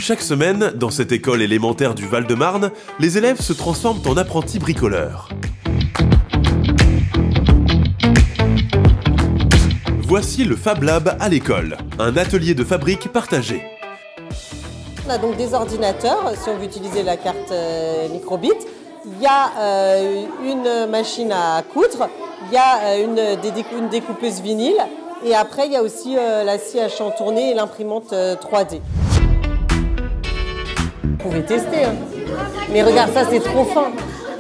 chaque semaine, dans cette école élémentaire du Val-de-Marne, les élèves se transforment en apprentis bricoleurs. Voici le Fab Lab à l'école, un atelier de fabrique partagé. On a donc des ordinateurs, si on veut utiliser la carte microbit. Il y a une machine à coudre, il y a une découpeuse vinyle et après il y a aussi la scie à chantourner et l'imprimante 3D. Vous pouvez tester, hein. Mais regarde, ça c'est trop fin.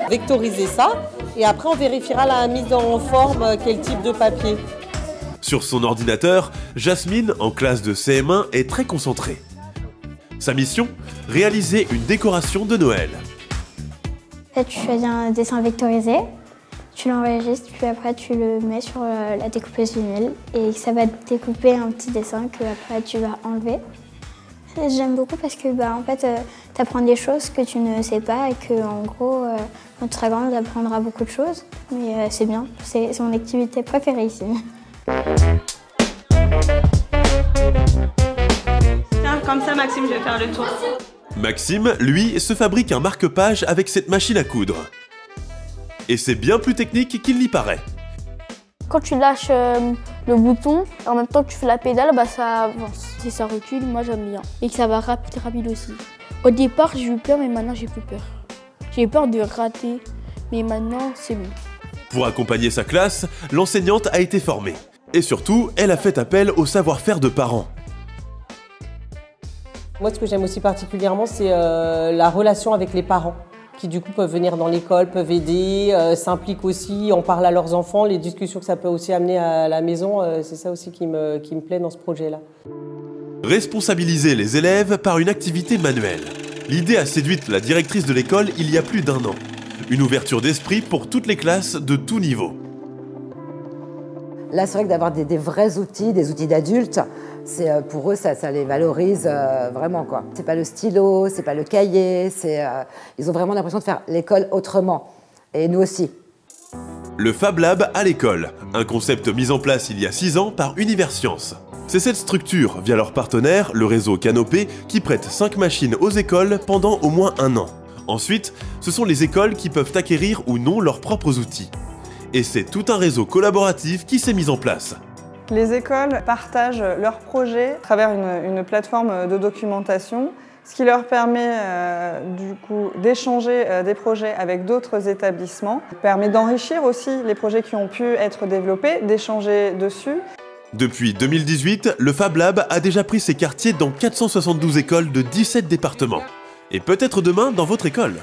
Vectoriser ça et après on vérifiera la mise en forme, quel type de papier. Sur son ordinateur, Jasmine, en classe de CM1, est très concentrée. Sa mission ? Réaliser une décoration de Noël. En fait, tu choisis un dessin vectorisé, tu l'enregistres, puis après tu le mets sur la découpeuse vinyle et ça va découper un petit dessin que après tu vas enlever. J'aime beaucoup parce que en fait, tu apprends des choses que tu ne sais pas et que en gros, quand tu seras grande, tu apprendras beaucoup de choses. Mais c'est bien, c'est mon activité préférée ici. Tiens, comme ça Maxime, je vais faire le tour. Maxime, lui, se fabrique un marque-page avec cette machine à coudre. Et c'est bien plus technique qu'il n'y paraît. Quand tu lâches le bouton, en même temps que tu fais la pédale, ça avance. Si ça recule, moi j'aime bien. Et que ça va rapide aussi. Au départ, j'ai eu peur, mais maintenant j'ai plus peur. J'ai eu peur de rater, mais maintenant c'est bon. Pour accompagner sa classe, l'enseignante a été formée. Et surtout, elle a fait appel au savoir-faire de parents. Moi, ce que j'aime aussi particulièrement, c'est la relation avec les parents, qui du coup peuvent venir dans l'école, peuvent aider, s'impliquent aussi, en parlent à leurs enfants, les discussions que ça peut aussi amener à la maison, c'est ça aussi qui me plaît dans ce projet-là. Responsabiliser les élèves par une activité manuelle. L'idée a séduit la directrice de l'école il y a plus d'1 an. Une ouverture d'esprit pour toutes les classes de tout niveau. Là, c'est vrai que d'avoir des vrais outils, des outils d'adultes, pour eux, ça les valorise vraiment, quoi. C'est pas le stylo, c'est pas le cahier, ils ont vraiment l'impression de faire l'école autrement. Et nous aussi. Le Fab Lab à l'école, un concept mis en place il y a 6 ans par Universcience. C'est cette structure, via leur partenaire, le réseau Canopé, qui prête 5 machines aux écoles pendant au moins 1 an. Ensuite, ce sont les écoles qui peuvent acquérir ou non leurs propres outils. Et c'est tout un réseau collaboratif qui s'est mis en place. Les écoles partagent leurs projets à travers une plateforme de documentation, ce qui leur permet du coup d'échanger des projets avec d'autres établissements, permet d'enrichir aussi les projets qui ont pu être développés, d'échanger dessus. Depuis 2018, le Fab Lab a déjà pris ses quartiers dans 472 écoles de 17 départements. Et peut-être demain dans votre école.